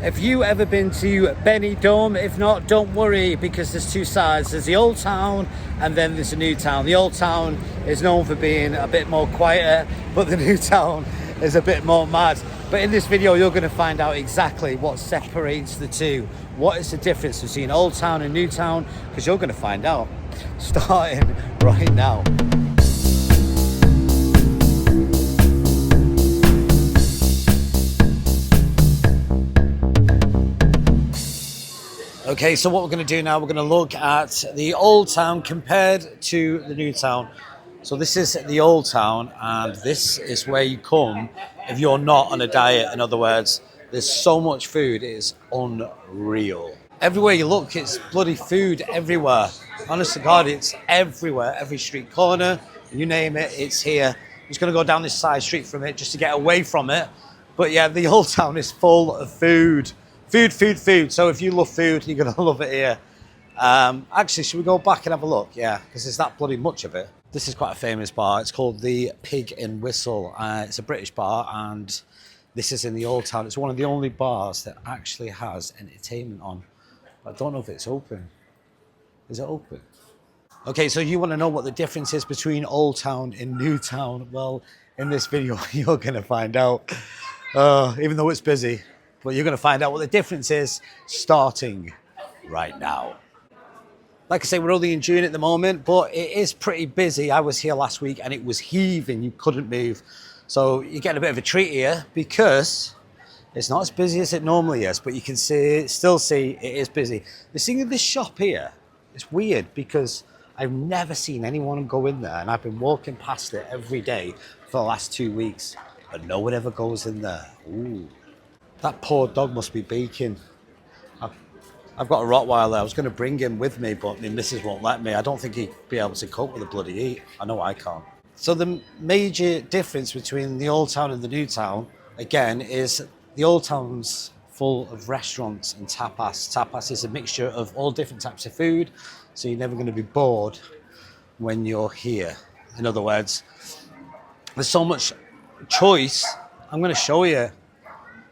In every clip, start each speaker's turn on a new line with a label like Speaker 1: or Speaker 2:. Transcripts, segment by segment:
Speaker 1: Have you ever been to Benidorm? If not, don't worry, because there's two sides. There's the old town and then there's the new town. The old town is known for being a bit more quieter, but the new town is a bit more mad. But in this video, you're going to find out exactly what separates the two. What is the difference between old town and new town? Because you're going to find out starting right now. Okay, so what we're going to do now, we're going to look at the old town compared to the new town. So this is the old town, and this is where you come if you're not on a diet. In other words, there's so much food, it is unreal. Everywhere you look, it's bloody food everywhere. Honest to God, it's everywhere. Every street corner, you name it, it's here. I'm just going to go down this side street from it just to get away from it. But yeah, the old town is full of food. Food. So if you love food, you're going to love it here. Actually, should we go back and have a look? Yeah, because there's that bloody much of it. This is quite a famous bar. It's called the Pig and Whistle. It's a British bar, and this is in the old town. It's one of the only bars that actually has entertainment on. I don't know if it's open. Is it open? Okay, so you want to know what the difference is between old town and new town? Well, in this video, you're going to find out, even though it's busy. But you're going to find out what the difference is starting right now. Like I say, we're only in June at the moment, but it is pretty busy. I was here last week and it was heaving. You couldn't move. So you're getting a bit of a treat here because it's not as busy as it normally is, but you can still see it is busy. The thing with this shop here, it's weird because I've never seen anyone go in there, and I've been walking past it every day for the last 2 weeks, but no one ever goes in there. Ooh. That poor dog must be baking. I've got a Rottweiler. I was going to bring him with me, but my missus won't let me. I don't think he'd be able to cope with the bloody heat. I know I can't. So the major difference between the old town and the new town, again, is the old town's full of restaurants and tapas. Tapas is a mixture of all different types of food, so you're never going to be bored when you're here. In other words, there's so much choice. I'm going to show you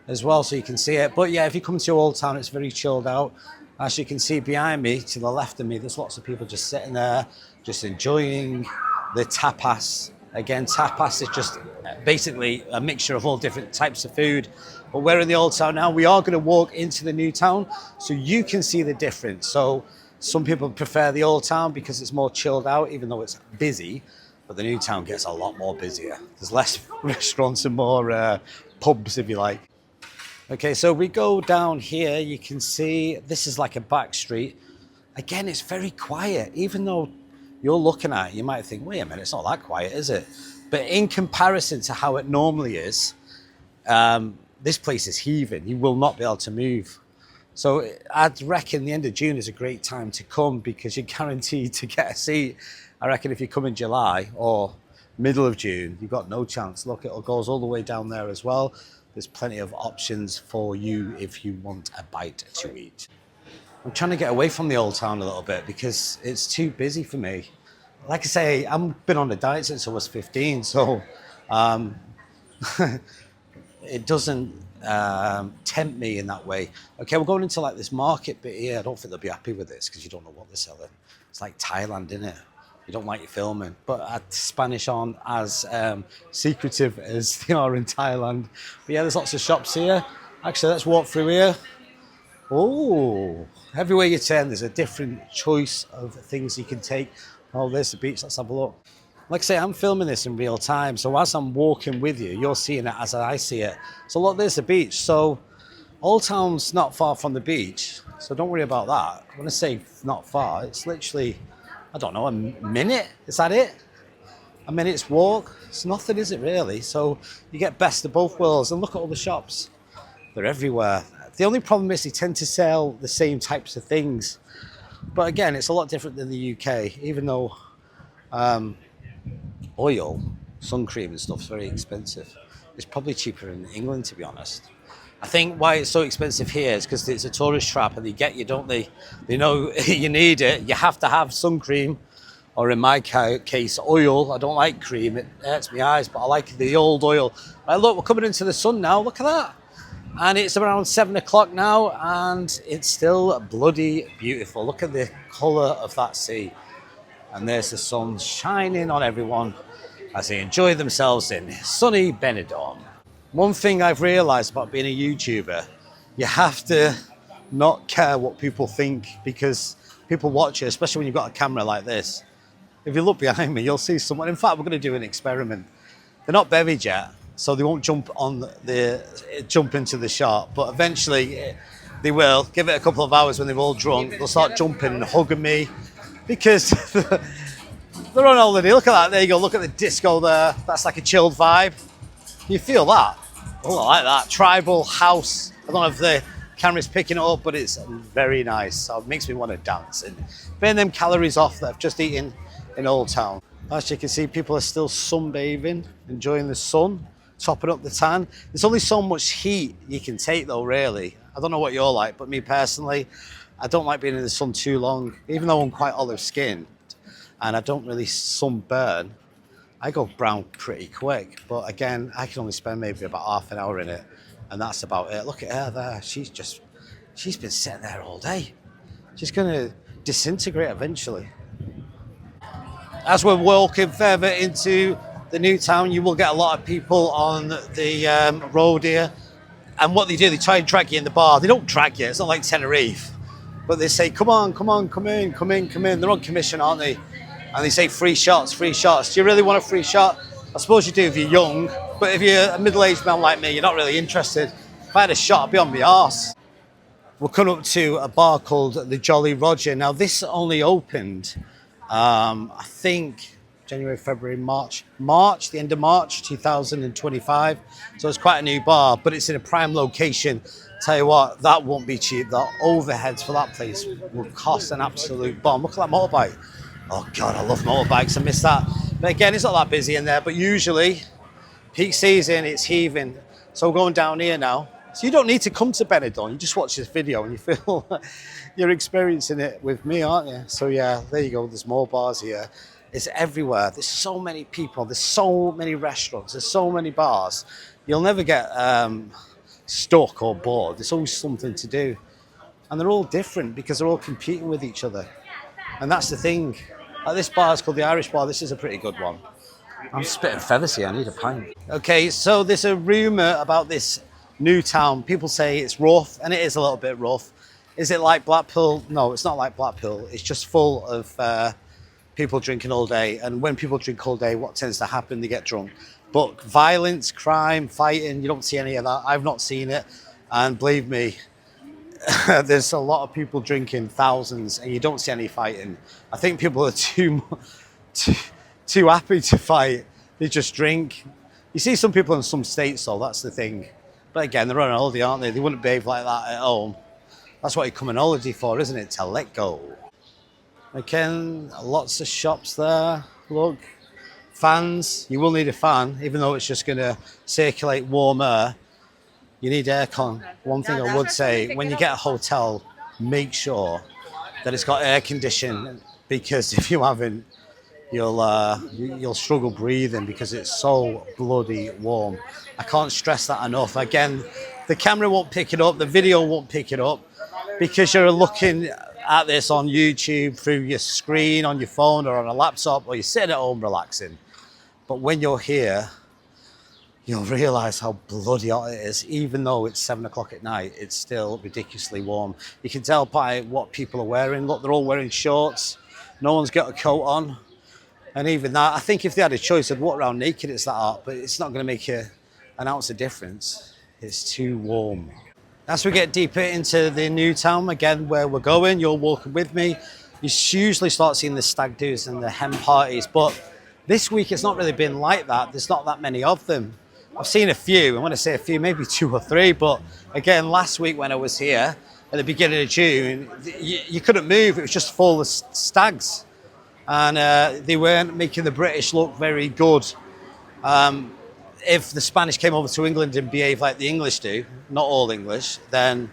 Speaker 1: as well so you can see it. But yeah, if you come to Old Town, it's very chilled out. As you can see behind me, to the left of me, there's lots of people just sitting there, just enjoying the tapas. Again, tapas is just basically a mixture of all different types of food. But we're in the Old Town now. We are going to walk into the new town so you can see the difference. So some people prefer the Old Town because it's more chilled out, even though it's busy. But the new town gets a lot more busier. There's less restaurants and more pubs, if you like. Okay, so we go down here, you can see this is like a back street. Again, it's very quiet. Even though you're looking at it, you might think, wait a minute, it's not that quiet, is it? But in comparison to how it normally is, this place is heaving. You will not be able to move. So I'd reckon the end of June is a great time to come because you're guaranteed to get a seat. I reckon if you come in July or middle of June, you've got no chance. Look, it goes all the way down there as well. There's plenty of options for you if you want a bite to eat. I'm trying to get away from the old town a little bit because it's too busy for me. Like I say, I've been on a diet since I was 15, so it doesn't tempt me in that way. Okay, we're going into like this market bit here. I don't think they'll be happy with this because you don't know what they're selling. It's like Thailand, isn't it? You don't like your filming, but Spanish aren't as secretive as they are in Thailand. But yeah, there's lots of shops here. Actually, let's walk through here. Oh, everywhere you turn, there's a different choice of things you can take. Oh, there's the beach. Let's have a look. Like I say, I'm filming this in real time, so as I'm walking with you, you're seeing it as I see it. So look, there's the beach. So Old Town's not far from the beach, so don't worry about that. When I say not far, it's literally, I don't know, a minute? Is that it? A minute's walk? It's nothing, is it really? So you get best of both worlds. And look at all the shops. They're everywhere. The only problem is they tend to sell the same types of things. But again, it's a lot different than the UK, even though oil, sun cream and stuff is very expensive. It's probably cheaper in England, to be honest. I think why it's so expensive here is because it's a tourist trap and they get you, don't they? They know you need it. You have to have sun cream, or in my case, oil. I don't like cream. It hurts my eyes, but I like the old oil. Right, look, we're coming into the sun now. Look at that. And it's around 7 o'clock now, and it's still bloody beautiful. Look at the colour of that sea. And there's the sun shining on everyone as they enjoy themselves in sunny Benidorm. One thing I've realised about being a YouTuber, you have to not care what people think, because people watch you, especially when you've got a camera like this. If you look behind me, you'll see someone. In fact, we're going to do an experiment. They're not bevied yet, so they won't jump into the shot, but eventually they will. Give it a couple of hours when they're all drunk, they'll start jumping and hugging me, because they're on holiday. Look at that, there you go, look at the disco there. That's like a chilled vibe. You feel that? Oh, I like that. Tribal house. I don't know if the camera's picking it up, but it's very nice. So it makes me want to dance and burn them calories off that I've just eaten in Old Town. As you can see, people are still sunbathing, enjoying the sun, topping up the tan. There's only so much heat you can take though, really. I don't know what you're like, but me personally, I don't like being in the sun too long. Even though I'm quite olive skinned and I don't really sunburn, I go brown pretty quick. But again, I can only spend maybe about half an hour in it, and that's about it. Look at her there. She's been sitting there all day. She's gonna disintegrate eventually. As we're walking further into the new town, you will get a lot of people on the road here. And what they do, they try and drag you in the bar. They don't drag you, it's not like Tenerife. But they say, come on, come on, come in, come in, come in. They're on commission, aren't they? And they say, free shots, free shots. Do you really want a free shot? I suppose you do if you're young. But if you're a middle-aged man like me, you're not really interested. If I had a shot, I'd be on my arse. We're coming up to a bar called the Jolly Roger. Now, this only opened, I think, January, February, March, the end of March 2025. So it's quite a new bar, but it's in a prime location. Tell you what, that won't be cheap. The overheads for that place will cost an absolute bomb. Look at that motorbike. Oh God, I love motorbikes. I miss that. But again, it's not that busy in there, but usually peak season, it's heaving. So we're going down here now. So you don't need to come to Benidorm. You just watch this video and you feel you're experiencing it with me, aren't you? So yeah, there you go. There's more bars here. It's everywhere. There's so many people. There's so many restaurants. There's so many bars. You'll never get stuck or bored. There's always something to do. And they're all different because they're all competing with each other. And that's the thing. Like this bar is called the Irish Bar. This is a pretty good one. I'm spitting feathers here. I need a pint. Okay, so there's a rumour about this new town. People say it's rough, and it is a little bit rough. Is it like Blackpool? No, it's not like Blackpool. It's just full of people drinking all day. And when people drink all day, what tends to happen? They get drunk. But violence, crime, fighting, you don't see any of that. I've not seen it. And believe me, there's a lot of people drinking, thousands, and you don't see any fighting. I think people are too happy to fight. They just drink. You see some people in some states, though, that's the thing. But again, they're on holiday, aren't they? They wouldn't behave like that at home. That's what you come on holiday for, isn't it? To let go. Again, lots of shops there. Look, fans. You will need a fan, even though it's just going to circulate warm air. You need aircon. One thing I would say, when you get a hotel, make sure that it's got air conditioning, because if you haven't, you'll struggle breathing because it's so bloody warm. I can't stress that enough. Again, the camera won't pick it up, the video won't pick it up, because you're looking at this on YouTube through your screen, on your phone or on a laptop, or you're sitting at home relaxing. But when you're here, you'll realise how bloody hot it is. Even though it's 7 o'clock at night, it's still ridiculously warm. You can tell by what people are wearing. Look, they're all wearing shorts. No one's got a coat on. And even that, I think if they had a choice, they'd walk around naked. It's that hot, but it's not going to make an ounce of difference. It's too warm. As we get deeper into the new town, again, where we're going, you're walking with me. You usually start seeing the stag do's and the hen parties, but this week it's not really been like that. There's not that many of them. I've seen a few, and when I say a few, maybe 2 or 3, but again, last week when I was here, at the beginning of June, you couldn't move. It was just full of stags, and they weren't making the British look very good. If the Spanish came over to England and behaved like the English do, not all English, then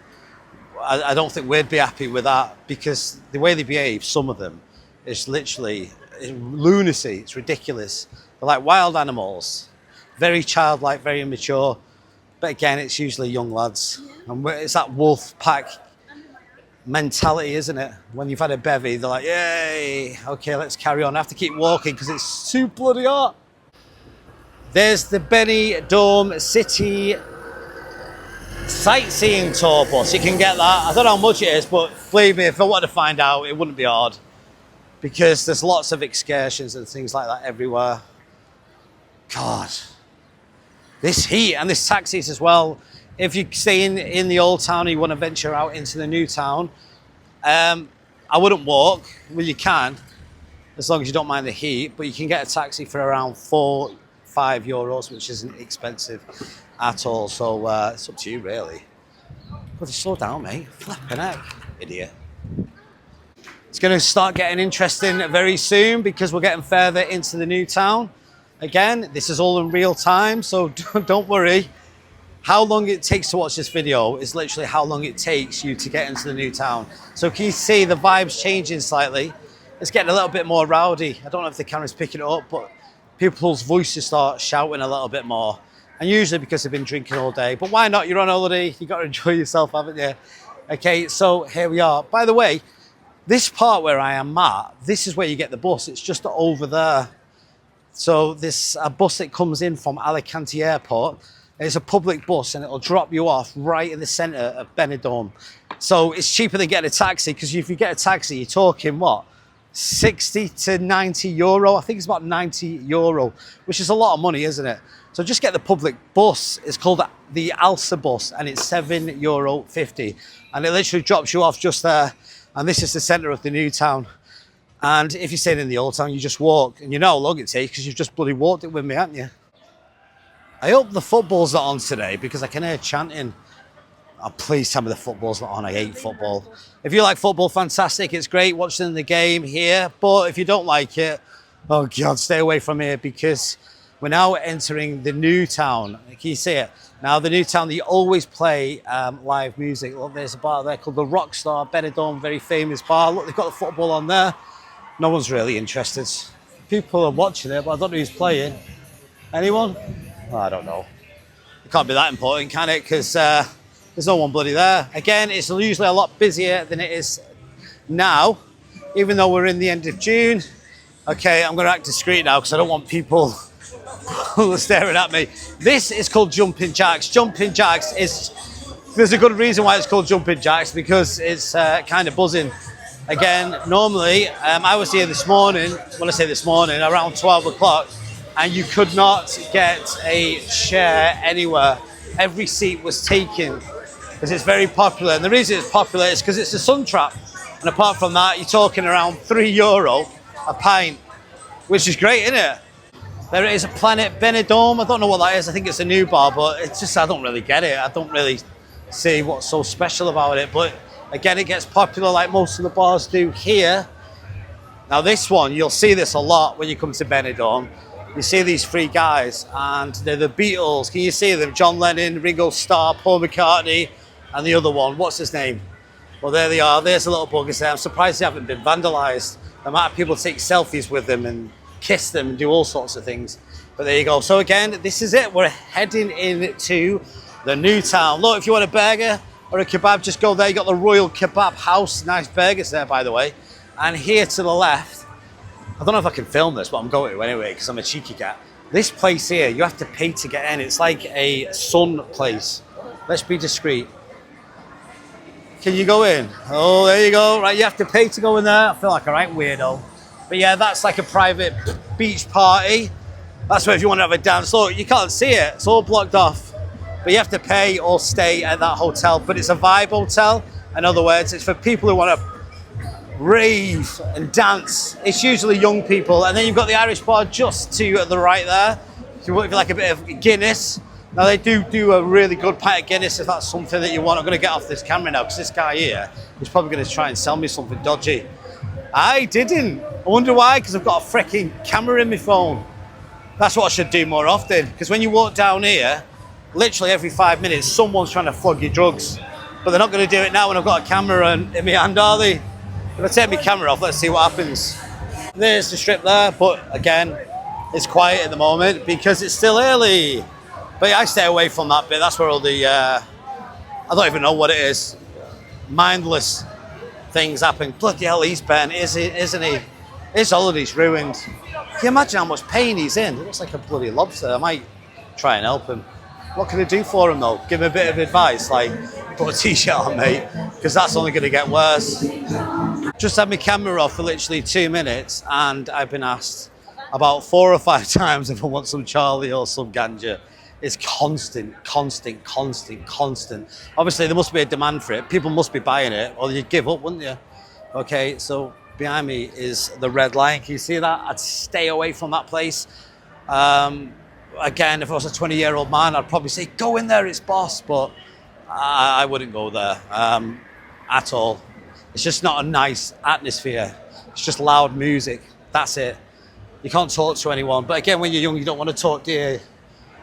Speaker 1: I don't think we'd be happy with that, because the way they behave, some of them, is literally lunacy. It's ridiculous. They're like wild animals, very childlike, very immature. But again, it's usually young lads. And it's that wolf pack mentality, isn't it? When you've had a bevy, they're like, yay, okay, let's carry on. I have to keep walking because it's too bloody hot. There's the Benidorm City sightseeing tour bus. You can get that. I don't know how much it is, but believe me, if I wanted to find out, it wouldn't be hard. Because there's lots of excursions and things like that everywhere. God. This heat and this taxis as well. If you stay in the old town and you want to venture out into the new town, I wouldn't walk. Well, you can, as long as you don't mind the heat, but you can get a taxi for around €4-5, which isn't expensive at all. So it's up to you, really. But slow down, mate. Flipping heck, idiot. It's going to start getting interesting very soon because we're getting further into the new town. Again, this is all in real time, so don't worry. How long it takes to watch this video is literally how long it takes you to get into the new town. So can you see the vibes changing slightly? It's getting a little bit more rowdy. I don't know if the camera's picking it up, but people's voices start shouting a little bit more. And usually because they've been drinking all day. But why not? You're on holiday. You've got to enjoy yourself, haven't you? Okay, so here we are. By the way, this part where I am at, this is where you get the bus. It's just over there. So this a bus that comes in from Alicante Airport. It's a public bus and it'll drop you off right in the centre of Benidorm. So it's cheaper than getting a taxi because if you get a taxi, you're talking what? 60 to 90 euro. I think it's about 90 euro, which is a lot of money, isn't it? So just get the public bus. It's called the Alsa bus and it's €7.50. And it literally drops you off just there. And this is the centre of the new town. And if you're staying in the old town, you just walk. And you know how long it takes because you've just bloody walked it with me, haven't you? I hope the football's not on today because I can hear chanting. Oh, please tell me the football's not on. I hate football. If you like football, fantastic. It's great watching the game here. But if you don't like it, oh God, stay away from here because we're now entering the new town. Can you see it? Now, the new town, they always play live music. Look, there's a bar there called the Rockstar Benidorm, very famous bar. Look, they've got the football on there. No one's really interested. People are watching it, but I don't know who's playing. Anyone? Oh, I don't know. It can't be that important, can it? Because there's no one bloody there. Again, it's usually a lot busier than it is now, even though we're in the end of June. Okay, I'm going to act discreet now because I don't want people staring at me. This is called Jumping Jacks. Jumping Jacks is... There's a good reason why it's called Jumping Jacks because it's kind of buzzing. Again, normally, I was here this morning, when I say this morning, around 12 o'clock, and you could not get a chair anywhere. Every seat was taken because it's very popular. And the reason it's popular is because it's a sun trap. And apart from that, you're talking around €3 a pint, which is great, isn't it? There is a Planet Benidorm. I don't know what that is. I think it's a new bar, but it's just, I don't really get it. I don't really see what's so special about it. But again, it gets popular like most of the bars do here. Now this one, you'll see this a lot when you come to Benidorm. You see these three guys and they're the Beatles. Can you see them? John Lennon, Ringo Starr, Paul McCartney, and the other one. What's his name? Well, there they are. There's a little buggers there. I'm surprised they haven't been vandalised. The amount of people take selfies with them and kiss them and do all sorts of things. But there you go. So again, this is it. We're heading into the new town. Look, if you want a burger or a kebab, just go there. You got the Royal Kebab House. Nice burgers there, by the way. And here to the left, I don't know if I can film this, but I'm going to anyway because I'm a cheeky cat. This place here, you have to pay to get in. It's like a sun place. Let's be discreet. Can you go in? Oh, there you go. Right, you have to pay to go in there. I feel like a right weirdo. But yeah, that's like a private beach party. That's where if you want to have a dance. Look, you can't see it. It's all blocked off. But you have to pay or stay at that hotel. But it's a vibe hotel. In other words, it's for people who want to rave and dance. It's usually young people. And then you've got the Irish bar just to the right there. If you like a bit of Guinness. Now they do a really good pint of Guinness if that's something that you want. I'm going to get off this camera now because this guy here is probably going to try and sell me something dodgy. I didn't. I wonder why, because I've got a freaking camera in my phone. That's what I should do more often, because when you walk down here, literally every 5 minutes, someone's trying to flog your drugs. But they're not going to do it now when I've got a camera in my hand, are they? If I take my camera off, let's see what happens. There's the strip there, but again, it's quiet at the moment because it's still early. But yeah, I stay away from that bit. That's where all the, I don't even know what it is, mindless things happen. Bloody hell, he's bent, isn't he? His holiday's ruined. Can you imagine how much pain he's in? He looks like a bloody lobster. I might try and help him. What can I do for him though? Give him a bit of advice, like put a t-shirt on, mate, because that's only going to get worse. Just had my camera off for literally 2 minutes, and I've been asked about 4 or 5 times if I want some Charlie or some ganja. It's constant. Obviously, there must be a demand for it. People must be buying it, or you'd give up, wouldn't you? Okay, so behind me is the Red Lion. Can you see that? I'd stay away from that place. Again, if I was a 20-year-old man, I'd probably say, go in there, it's boss, but I wouldn't go there at all. It's just not a nice atmosphere. It's just loud music. That's it. You can't talk to anyone. But again, when you're young, you don't want to talk, do you?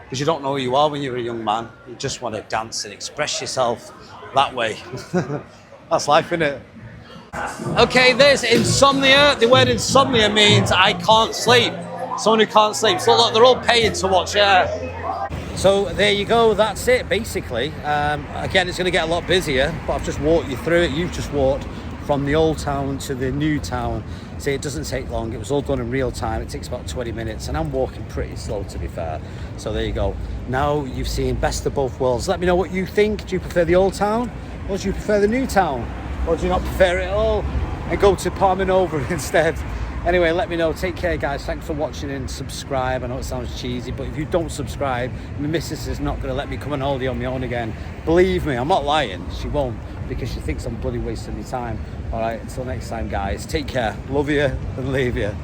Speaker 1: Because you don't know who you are when you're a young man. You just want to dance and express yourself that way. That's life, isn't it? Okay, there's insomnia. The word insomnia means I can't sleep. Someone who can't sleep. So look, they're all paying to watch. So there you go. That's it, basically. Again, it's going to get a lot busier, but I've just walked you through it. You've just walked from the old town to the new town. See, it doesn't take long. It was all done in real time. It takes about 20 minutes, and I'm walking pretty slow, to be fair. So there you go. Now you've seen best of both worlds. Let me know what you think. Do you prefer the old town, or do you prefer the new town, or do you not prefer it at all and go to Palmanova instead? Anyway, let me know. Take care, guys. Thanks for watching and subscribe. I know it sounds cheesy, but if you don't subscribe, my missus is not going to let me come on holiday on my own again. Believe me, I'm not lying. She won't, because she thinks I'm bloody wasting my time. All right, until next time, guys. Take care. Love you and leave you.